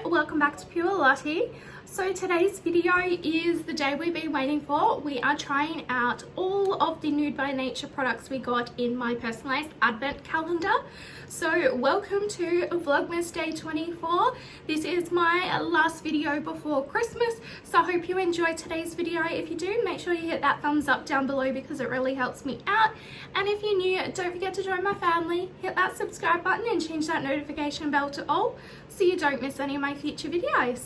welcome back to Pure Lottie. So today's video is the day we've been waiting for. We are trying out all of the Nude by Nature products we got in my personalized advent calendar. So welcome to Vlogmas day 24. This is my last video before Christmas, so I hope you enjoyed today's video. If you do, make sure you hit that thumbs up down below because it really helps me out. And if you're new, don't forget to join my family, hit that subscribe button and change that notification bell to all so you don't miss any of my future videos.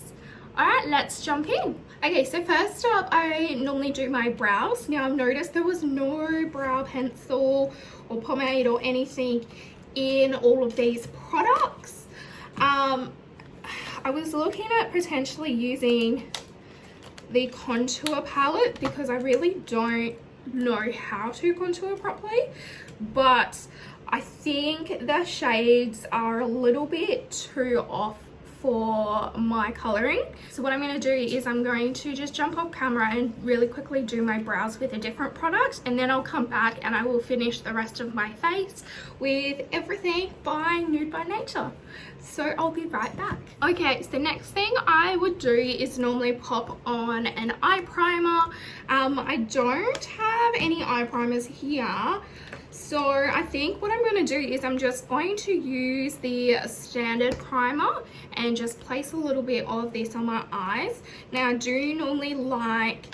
Alright, let's jump in. Okay, so first up, I normally do my brows. Now I've noticed there was no brow pencil or pomade or anything in all of these products. I was looking at potentially using the contour palette because I really don't know how to contour properly, but I think the shades are a little bit too off for my coloring. So what I'm going to do is I'm going to just jump off camera and really quickly do my brows with a different product, and then I'll come back and I will finish the rest of my face with everything by Nude by Nature. So I'll be right back. Okay, so next thing I would do is normally pop on an eye primer. I don't have any eye primers here, so I think what I'm going to do is I'm just going to use the standard primer and just place a little bit of this on my eyes. Now I do normally like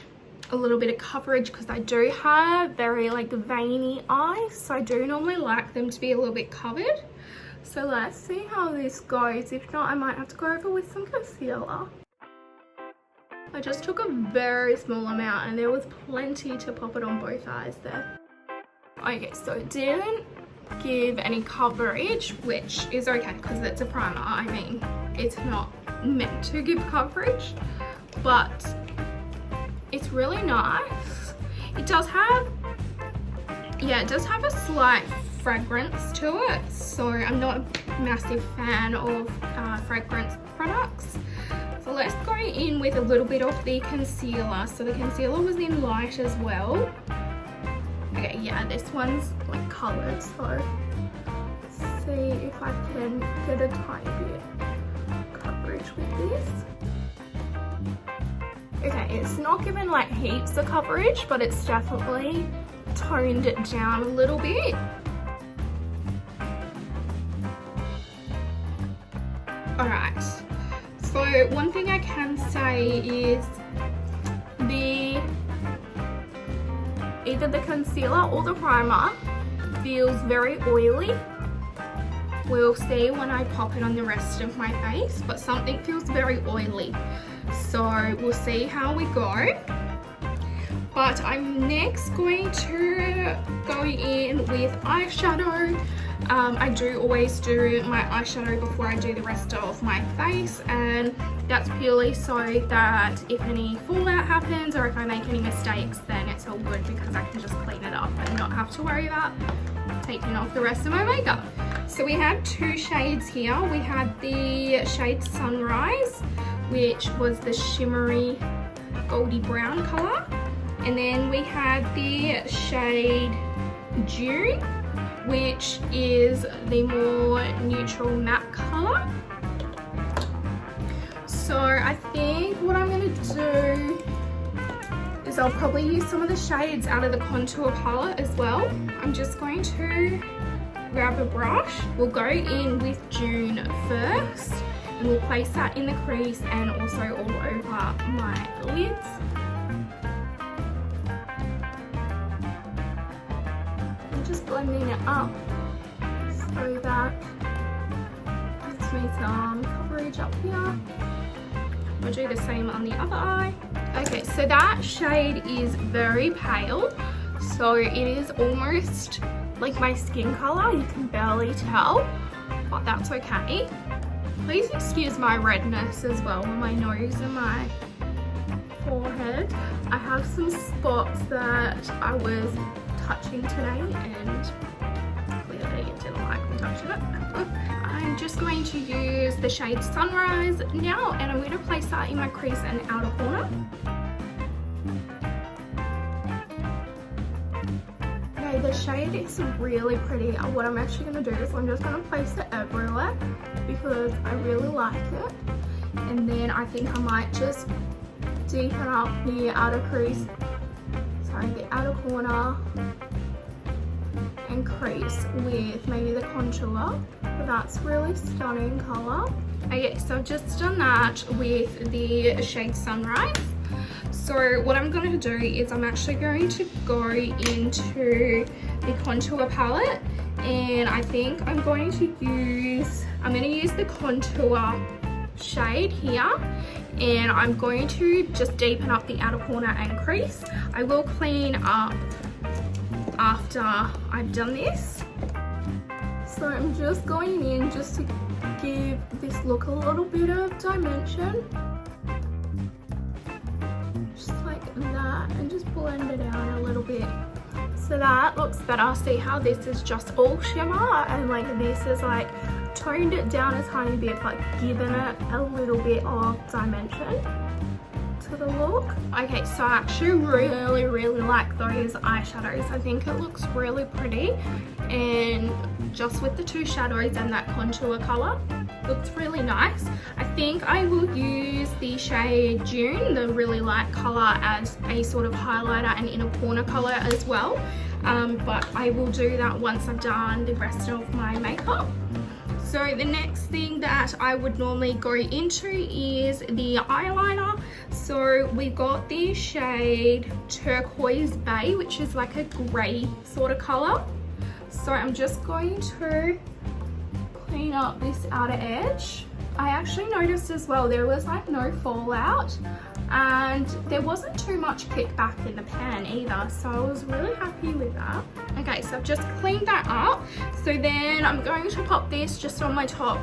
a little bit of coverage because I do have very veiny eyes, so I do normally like them to be a little bit covered. So let's see how this goes. If not, I might have to go over with some concealer. I just took a very small amount and there was plenty to pop it on both eyes there. Okay, so it didn't give any coverage, which is okay because it's a primer. I mean, it's not meant to give coverage, but it's really nice. It does have, it does have a slight fragrance to it, so I'm not a massive fan of fragrance products. So let's go in with a little bit of the concealer. So the concealer was in light as well. Okay, yeah, this one's coloured, so let's see if I can get a tiny bit of coverage with this. Okay, it's not given heaps of coverage, but it's definitely toned it down a little bit. Alright, so one thing I can say is either the concealer or the primer feels very oily. We'll see when I pop it on the rest of my face, but something feels very oily. So we'll see how we go. But I'm next going to go in with eyeshadow. I do always do my eyeshadow before I do the rest of my face, and that's purely so that if any fallout happens or if I make any mistakes, then it's all good because I can just clean it up and not have to worry about taking off the rest of my makeup. So we had two shades here. We had the shade Sunrise, which was the shimmery goldy brown colour, and then we had the shade Dew, which is the more neutral matte colour. So I think what I'm going to do is I'll probably use some of the shades out of the contour palette as well. I'm just going to grab a brush. We'll go in with June first and we'll place that in the crease and also all over my lids. Just blending it up so that gives me some coverage up here. We'll do the same on the other eye. Okay, so that shade is very pale, so it is almost like my skin color. You can barely tell, but that's okay. Please excuse my redness as well on my nose and my forehead. I have some spots that I was touching today and clearly it didn't like me touching it. I'm just going to use the shade Sunrise now and I'm going to place that in my crease and outer corner. Okay, the shade is really pretty. What I'm actually going to do is I'm just going to place it everywhere because I really like it. and then I think I might just deepen up the outer crease, sorry, the outer corner and crease with maybe the contour. But that's really stunning colour. Okay, so I've just done that with the shade Sunrise. So what I'm going to do is I'm actually going to go into the contour palette, and I think I'm going to use the contour shade here, and I'm going to just deepen up the outer corner and crease. I will clean up after I've done this. So I'm just going in just to give this look a little bit of dimension. Just like that, and just blend it out a little bit. So that looks better. See how this is just all shimmer, and like this is like toned it down a tiny bit, but given it a little bit of dimension to the look. Okay, so I actually really like those eyeshadows. I think it looks really pretty, and just with the two shadows and that contour color, looks really nice. I think I will use the shade June, the really light color, as a sort of highlighter and inner corner color as well, but I will do that once I've done the rest of my makeup. So the next thing that I would normally go into is the eyeliner. So we got the shade Turquoise Bay, which is like a grey sort of colour. So I'm just going to clean up this outer edge. I actually noticed as well there was like no fallout, and there wasn't too much kickback in the pan either, so I was really happy with that. Okay, so I've just cleaned that up. So then I'm going to pop this just on my top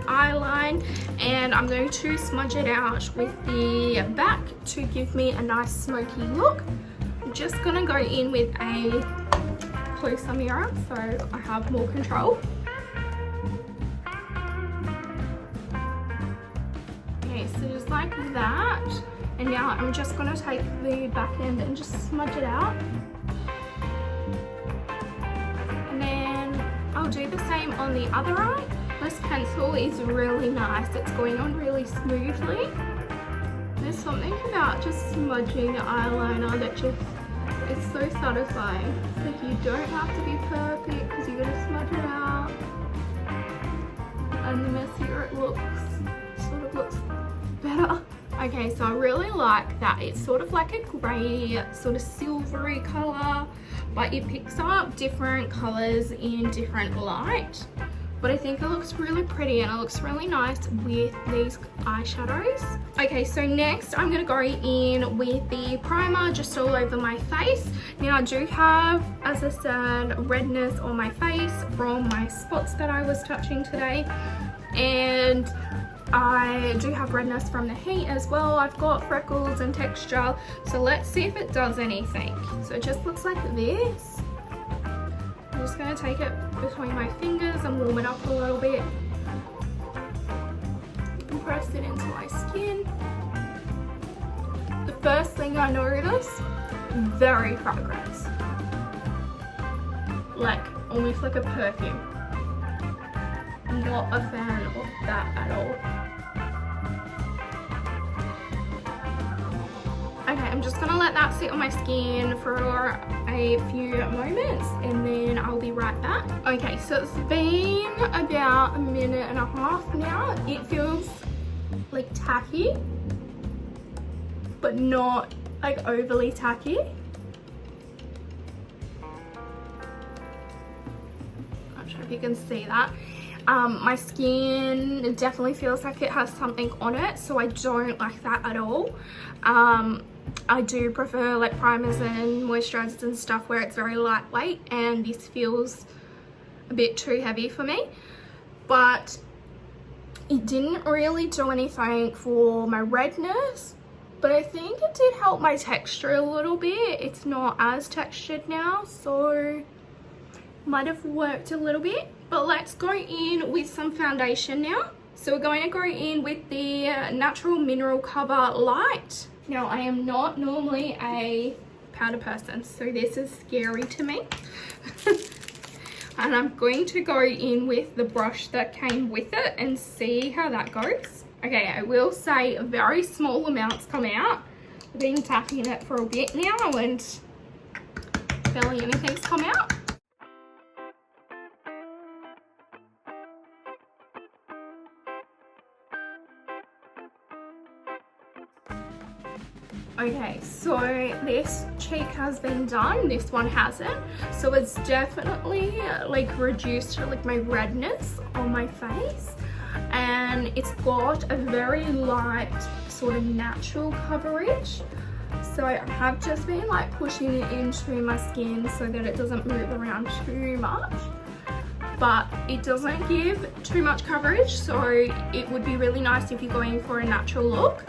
eyeline, and I'm going to smudge it out with the back to give me a nice smoky look. I'm just gonna go in with a closer mirror so I have more control. Okay, so just like that. And now I'm just going to take the back end and just smudge it out. And then I'll do the same on the other eye. This pencil is really nice. It's going on really smoothly. There's something about just smudging the eyeliner that just, it's so satisfying. It's like you don't have to be perfect because you're going to smudge it out. And the messier it looks, it sort of looks better. Okay, so I really like that. It's sort of like a grey, sort of silvery colour, but it picks up different colours in different light. But I think it looks really pretty, and it looks really nice with these eyeshadows. Okay, so next I'm going to go in with the primer just all over my face. Now I do have, as I said, redness on my face from my spots that I was touching today, and I do have redness from the heat as well. I've got freckles and texture, so let's see if it does anything. So it just looks like this. I'm just going to take it between my fingers and warm it up a little bit and press it into my skin. The first thing I notice, very fragrance, like almost like a perfume. Not a fan of that at all. Okay, I'm just gonna let that sit on my skin for a few moments, and then I'll be right back. Okay, so it's been about a minute and a half now. It feels like tacky, but not like overly tacky. I'm not sure if you can see that. My skin definitely feels like it has something on it, so I don't like that at all. I do prefer like primers and moisturizers and stuff where it's very lightweight, and this feels a bit too heavy for me. But it didn't really do anything for my redness, but I think it did help my texture a little bit. It's not as textured now, so might have worked a little bit. But let's go in with some foundation now. So we're going to go in with the Natural Mineral Cover Light. Now I am not normally a powder person, so this is scary to me. And I'm going to go in with the brush that came with it and see how that goes. Okay, I will say very small amounts come out. I've been tapping it for a bit now and barely anything's come out. Okay, so this cheek has been done, this one hasn't. So it's definitely like reduced like my redness on my face, and it's got a very light sort of natural coverage. So I have just been like pushing it into my skin so that it doesn't move around too much, but it doesn't give too much coverage, so it would be really nice if you're going for a natural look.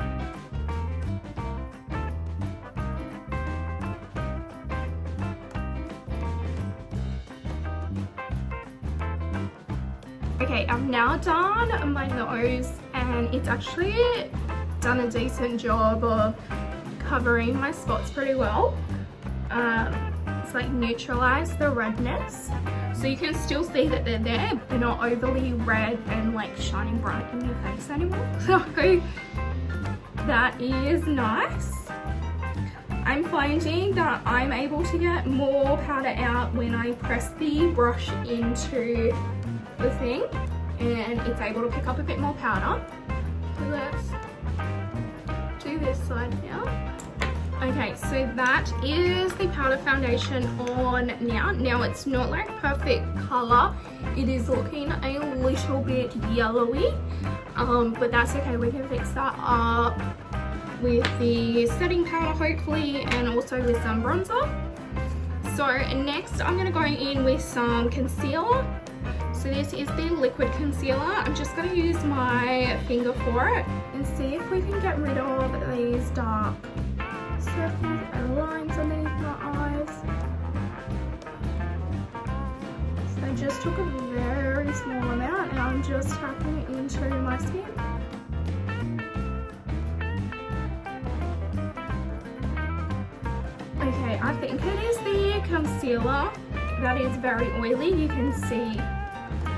Okay, I've now done my nose and it's actually done a decent job of covering my spots pretty well. It's like neutralized the redness. So you can still see that they're there, but they're not overly red and like shining bright in your face anymore. So that is nice. I'm finding that I'm able to get more powder out when I press the brush into the thing, and it's able to pick up a bit more powder. So let's do this side now. Okay, so that is the powder foundation on now. Now it's not like perfect color, it is looking a little bit yellowy, but that's okay, we can fix that up with the setting powder hopefully, and also with some bronzer. So next I'm going to go in with some concealer. So this is the liquid concealer. I'm just going to use my finger for it and see if we can get rid of these dark circles and lines underneath my eyes. So I just took a very small amount and I'm just tapping it into my skin. Okay, I think it is the concealer that is very oily. You can see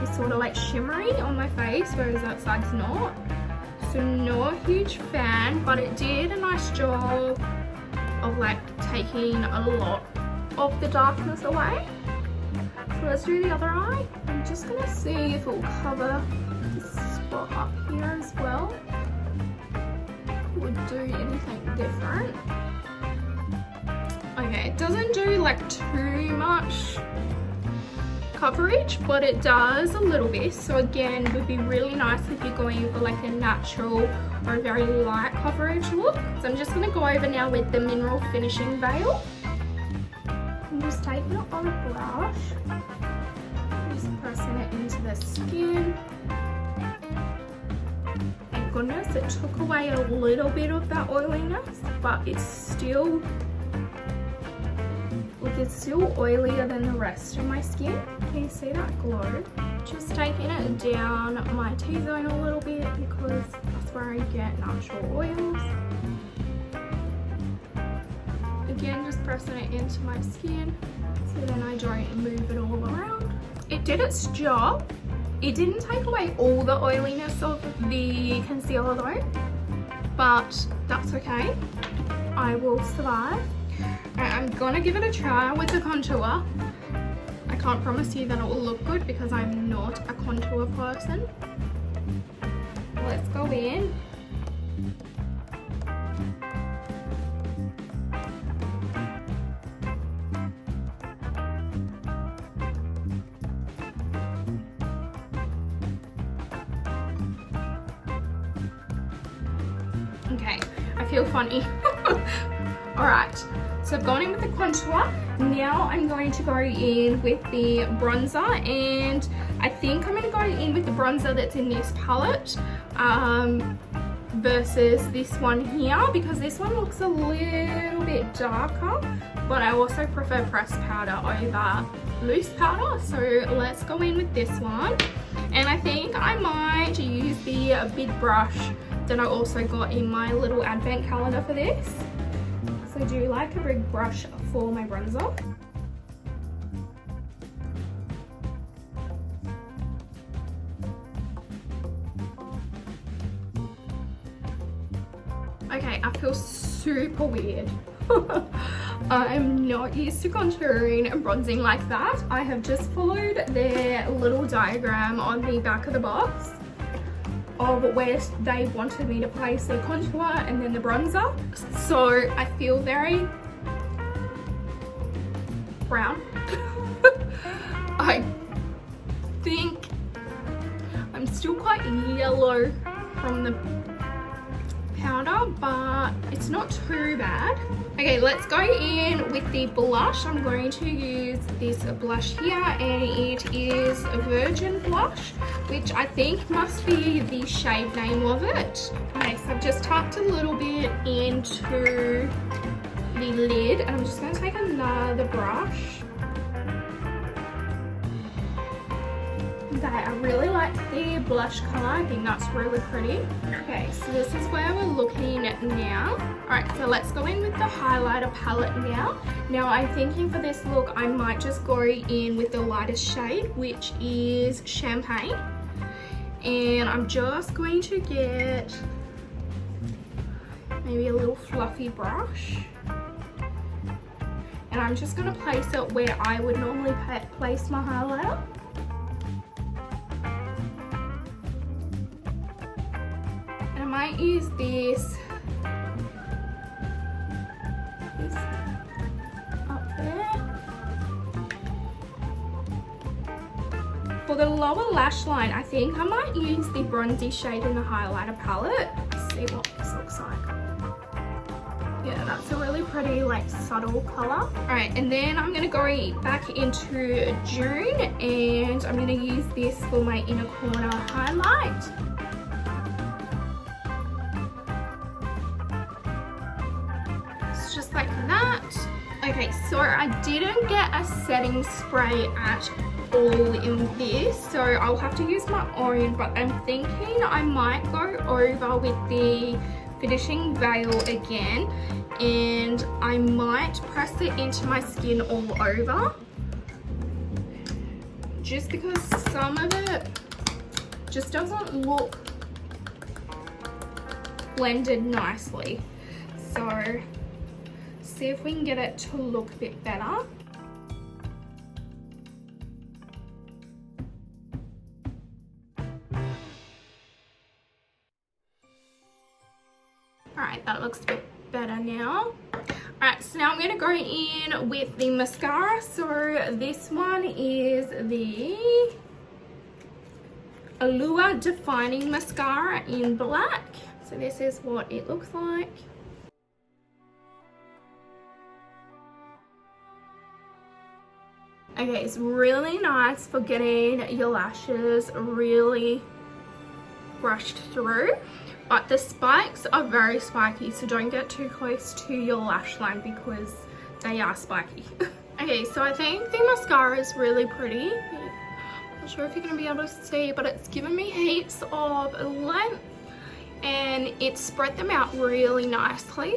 it's sort of like shimmery on my face, whereas that side's not. So not a huge fan, but it did a nice job of like taking a lot of the darkness away. So let's do the other eye. I'm just gonna see if it will cover this spot up here as well. If it would do anything different. Okay, it doesn't do like too much coverage, but it does a little bit. So again, it would be really nice if you're going for like a natural or a very light coverage look. So I'm just going to go over now with the mineral finishing veil. I'm just taking it on a brush, just pressing it into the skin. Thank goodness it took away a little bit of that oiliness, but it's still oilier than the rest of my skin. Can you see that glow? Just taking it down my T-zone a little bit because that's where I get natural oils. Again, just pressing it into my skin so then I don't move it all around. It did its job. It didn't take away all the oiliness of the concealer though, but that's okay. I will survive. I'm gonna give it a try with the contour. I can't promise you that it will look good because I'm not a contour person. Let's go in. Okay, I feel funny. Alright, so I've gone in with the contour. Now I'm going to go in with the bronzer, and I think I'm going to go in with the bronzer that's in this palette versus this one here, because this one looks a little bit darker, but I also prefer pressed powder over loose powder. So let's go in with this one, and I think I might use the big brush that I also got in my little advent calendar for this. So I do like a big brush for my bronzer. Okay, I feel super weird. I'm not used to contouring and bronzing like that. I have just followed their little diagram on the back of the box of where they wanted me to place the contour and then the bronzer. So I feel very brown. I think I'm still quite yellow from the powder, but it's not too bad. Okay, let's go in with the blush. I'm going to use this blush here, and it is a Virgin Blush, which I think must be the shade name of it. Okay, so I've just tapped a little bit into the lid, and I'm just going to take another brush. Okay, I really like the blush colour. I think that's really pretty. Okay, so this is where we're looking at now. Alright, so let's go in with the highlighter palette now. Now I'm thinking for this look, I might just go in with the lightest shade, which is Champagne. And I'm just going to get maybe a little fluffy brush. And I'm just going to place it where I would normally place my highlighter. I might use this up there. For the lower lash line, I think I might use the bronzy shade in the highlighter palette. Let's see what this looks like. Yeah, that's a really pretty, like, subtle color. Alright, and then I'm gonna go back into June, and I'm gonna use this for my inner corner highlight. Just like that. Okay, so I didn't get a setting spray at all in this, so I'll have to use my own, but I'm thinking I might go over with the finishing veil again, and I might press it into my skin all over, just because some of it just doesn't look blended nicely. So see if we can get it to look a bit better. Alright, that looks a bit better now. Alright, so now I'm going to go in with the mascara. So this one is the Allure Defining Mascara in black. So this is what it looks like. Okay, it's really nice for getting your lashes really brushed through, but the spikes are very spiky, so don't get too close to your lash line because they are spiky. Okay, so I think the mascara is really pretty. Not sure if you're going to be able to see, but it's given me heaps of length and it spread them out really nicely.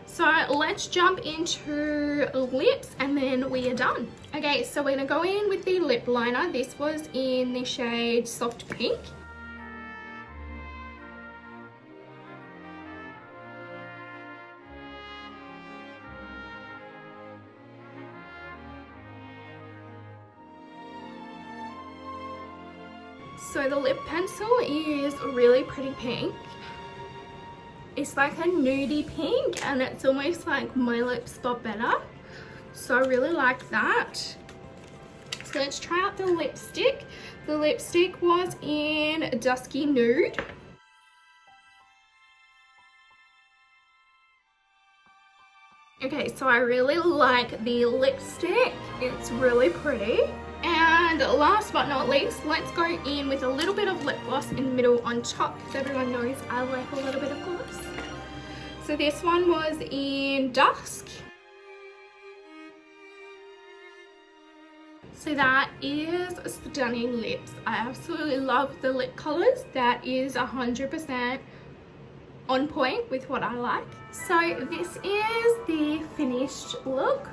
So let's jump into lips and then we are done. Okay, so we're gonna go in with the lip liner. This was in the shade Soft Pink. So the lip pencil is really pretty pink. It's like a nudie pink and it's almost like my lips got better. So I really like that. So let's try out the lipstick. The lipstick was in Dusky Nude. Okay, so I really like the lipstick. It's really pretty. And last but not least, let's go in with a little bit of lip gloss in the middle on top, because everyone knows I like a little bit of gloss. So this one was in Dusk. So that is stunning lips. I absolutely love the lip colors. That is 100% on point with what I like. So this is the finished look.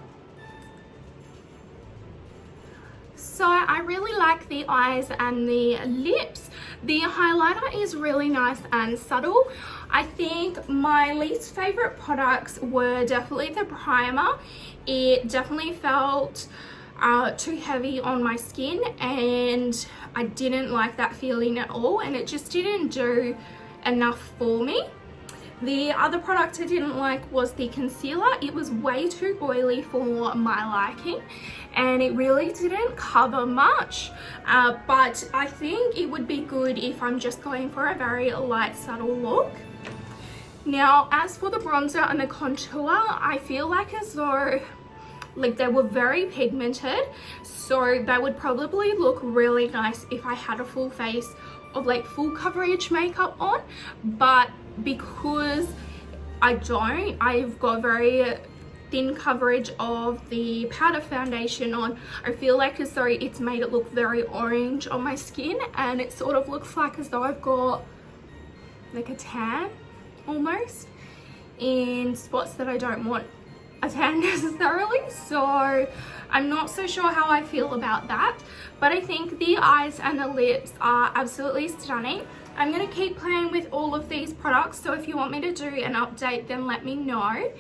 So I really like the eyes and the lips. The highlighter is really nice and subtle. I think my least favorite products were definitely the primer. It definitely felt too heavy on my skin, and I didn't like that feeling at all, and it just didn't do enough for me. The other product I didn't like was the concealer. It was way too oily for my liking, and it really didn't cover much, but I think it would be good if I'm just going for a very light, subtle look. Now, as for the bronzer and the contour, I feel like as though they were very pigmented, so they would probably look really nice if I had a full face of full coverage makeup on, but because I don't, I've got very thin coverage of the powder foundation on. I feel like as though it's made it look very orange on my skin, and it sort of looks like as though I've got a tan almost in spots that I don't want a tan necessarily. So I'm not so sure how I feel about that, but I think the eyes and the lips are absolutely stunning. I'm going to keep playing with all of these products, so if you want me to do an update, then let me know.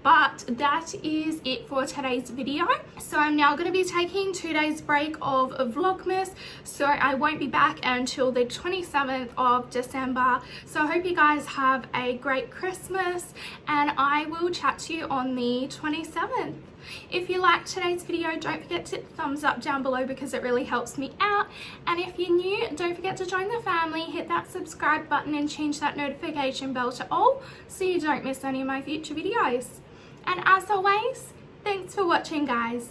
But that is it for today's video. So I'm now going to be taking 2 days break of Vlogmas, so I won't be back until the 27th of December. So I hope you guys have a great Christmas, and I will chat to you on the 27th. If you liked today's video, don't forget to hit the thumbs up down below because it really helps me out. And if you're new, don't forget to join the family, hit that subscribe button and change that notification bell to all so you don't miss any of my future videos. And as always, thanks for watching, guys.